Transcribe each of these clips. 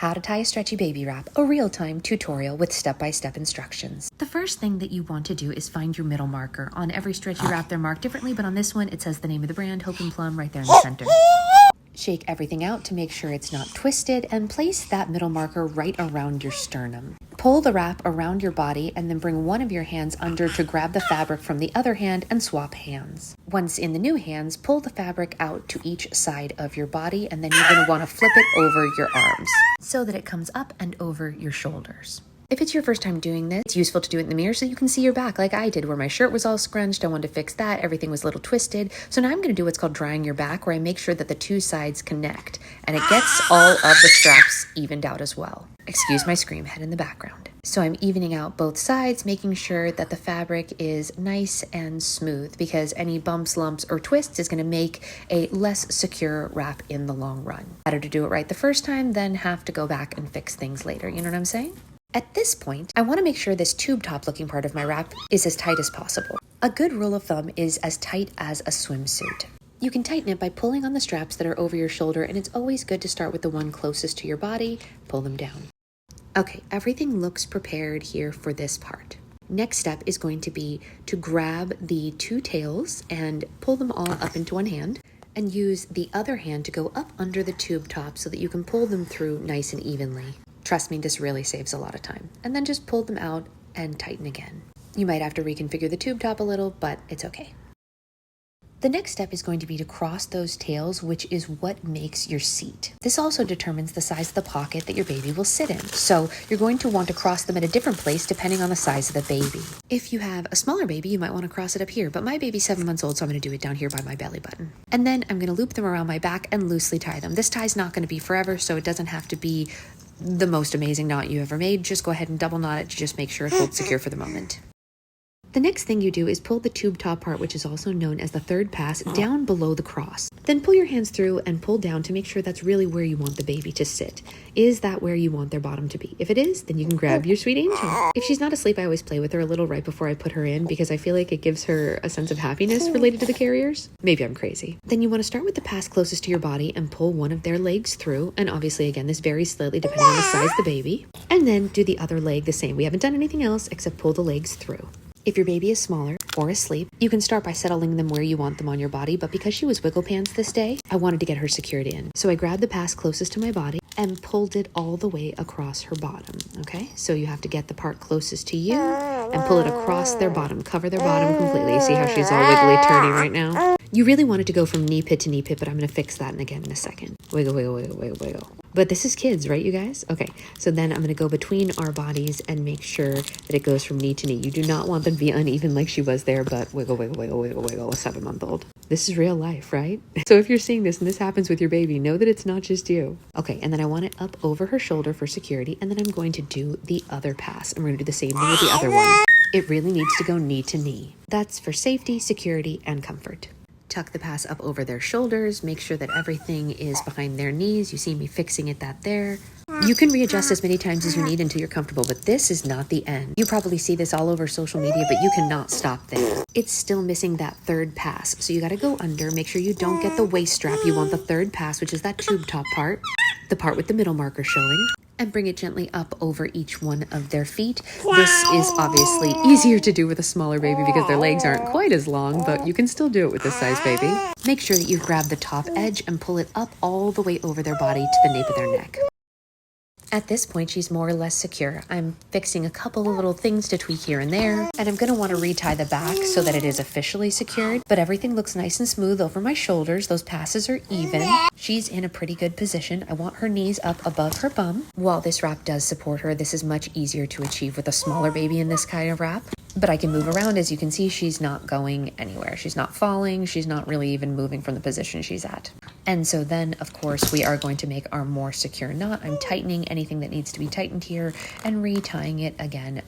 How to tie a stretchy baby wrap, a real-time tutorial with step-by-step instructions. The first thing that you want to do is find your middle marker. On every stretchy wrap, they're marked differently, but on this one, it says the name of the brand, Hope and Plum, right there in the center. Shake everything out to make sure it's not twisted and place that middle marker right around your sternum. Pull the wrap around your body and then bring one of your hands under to grab the fabric from the other hand and swap hands. Once in the new hands, pull the fabric out to each side of your body and then you're going to want to flip it over your arms so that it comes up and over your shoulders. If it's your first time doing this, it's useful to do it in the mirror so you can see your back like I did, where my shirt was all scrunched. I wanted to fix that. Everything was a little twisted. So now I'm going to do what's called drying your back, where I make sure that the two sides connect and it gets all of the straps evened out as well. Excuse my scream head in the background. So I'm evening out both sides, making sure that the fabric is nice and smooth, because any bumps, lumps, or twists is going to make a less secure wrap in the long run. Better to do it right the first time than have to go back and fix things later. You know what I'm saying? At this point, I want to make sure this tube top looking part of my wrap is as tight as possible. A good rule of thumb is as tight as a swimsuit. You can tighten it by pulling on the straps that are over your shoulder, and it's always good to start with the one closest to your body. Pull them down. Okay, everything looks prepared here for this part. Next step is going to be to grab the two tails and pull them all up into one hand, and use the other hand to go up under the tube top so that you can pull them through nice and evenly. Trust me, this really saves a lot of time. And then just pull them out and tighten again. You might have to reconfigure the tube top a little, but it's okay. The next step is going to be to cross those tails, which is what makes your seat. This also determines the size of the pocket that your baby will sit in. So you're going to want to cross them at a different place depending on the size of the baby. If you have a smaller baby, you might want to cross it up here, but my baby's 7 months old, so I'm going to do it down here by my belly button. And then I'm going to loop them around my back and loosely tie them. This tie's not going to be forever, so it doesn't have to be the most amazing knot you ever made. Just go ahead and double knot it to just make sure it holds secure for the moment. The next thing you do is pull the tube top part, which is also known as the third pass, down below the cross. Then pull your hands through and pull down to make sure that's really where you want the baby to sit. Is that where you want their bottom to be? If it is, then you can grab your sweet angel. If she's not asleep, I always play with her a little right before I put her in, because I feel like it gives her a sense of happiness related to the carriers. Maybe I'm crazy. Then you want to start with the pass closest to your body and pull one of their legs through. And obviously, again, this varies slightly depending on the size of the baby. And then do the other leg the same. We haven't done anything else except pull the legs through. If your baby is smaller or asleep, you can start by settling them where you want them on your body, but because she was wiggle pants this day, I wanted to get her secured in. So I grabbed the pass closest to my body and pulled it all the way across her bottom, okay? So you have to get the part closest to you and pull it across their bottom, cover their bottom completely. See how she's all wiggly turny right now? You really wanted to go from knee pit to knee pit, but I'm gonna fix that again in a second. Wiggle, wiggle, wiggle, wiggle, wiggle. But this is kids, right, you guys? Okay, so then I'm going to go between our bodies and make sure that it goes from knee to knee. You do not want them to be uneven like she was there, but wiggle, wiggle, wiggle, wiggle, wiggle, a 7-month-old. This is real life, right? So if you're seeing this and this happens with your baby, know that it's not just you. Okay, and then I want it up over her shoulder for security, and then I'm going to do the other pass. And we're going to do the same thing with the other one. It really needs to go knee to knee. That's for safety, security, and comfort. Tuck the pass up over their shoulders, make sure that everything is behind their knees. You see me fixing it there. You can readjust as many times as you need until you're comfortable, but this is not the end. You probably see this all over social media, but you cannot stop there. It's still missing that third pass. So you gotta go under, make sure you don't get the waist strap. You want the third pass, which is that tube top part, the part with the middle marker showing, and bring it gently up over each one of their feet. This is obviously easier to do with a smaller baby because their legs aren't quite as long, but you can still do it with this size baby. Make sure that you grab the top edge and pull it up all the way over their body to the nape of their neck. At this point, she's more or less secure. I'm fixing a couple of little things to tweak here and there, and I'm gonna wanna retie the back so that it is officially secured, but everything looks nice and smooth over my shoulders. Those passes are even. She's in a pretty good position. I want her knees up above her bum. While this wrap does support her, this is much easier to achieve with a smaller baby in this kind of wrap. But I can move around. As you can see, she's not going anywhere. She's not falling. She's not really even moving from the position she's at. And so then, of course, we are going to make our more secure knot. I'm tightening anything that needs to be tightened here and retying it again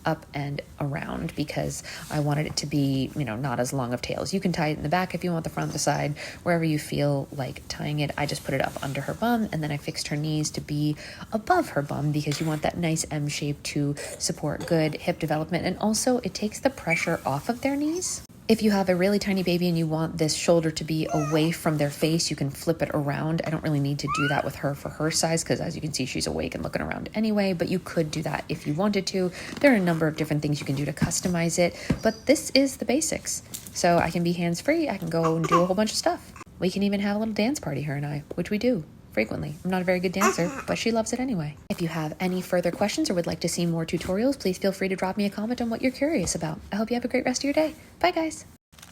up and around because I wanted it to be, not as long of tails. You can tie it in the back if you want, the front, the side, wherever you feel like tying it. I just put it up under her bum, and then I fixed her knees to be above her bum because you want that nice M shape to support good hip development. And also it takes the pressure off of their knees. If you have a really tiny baby and you want this shoulder to be away from their face, you can flip it around. I don't really need to do that with her for her size because as you can see, she's awake and looking around anyway, but you could do that if you wanted to. There are a number of different things you can do to customize it, but this is the basics. So I can be hands-free, I can go and do a whole bunch of stuff. We can even have a little dance party, her and I, which we do frequently. I'm not a very good dancer, but she loves it anyway. If you have any further questions or would like to see more tutorials, please feel free to drop me a comment on what you're curious about. I hope you have a great rest of your day. Bye, guys.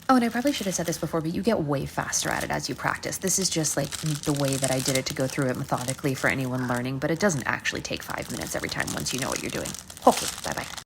Oh, and I probably should have said this before, but you get way faster at it as you practice. This is just like the way that I did it to go through it methodically for anyone learning, but it doesn't actually take 5 minutes every time once you know what you're doing. Okay, bye-bye.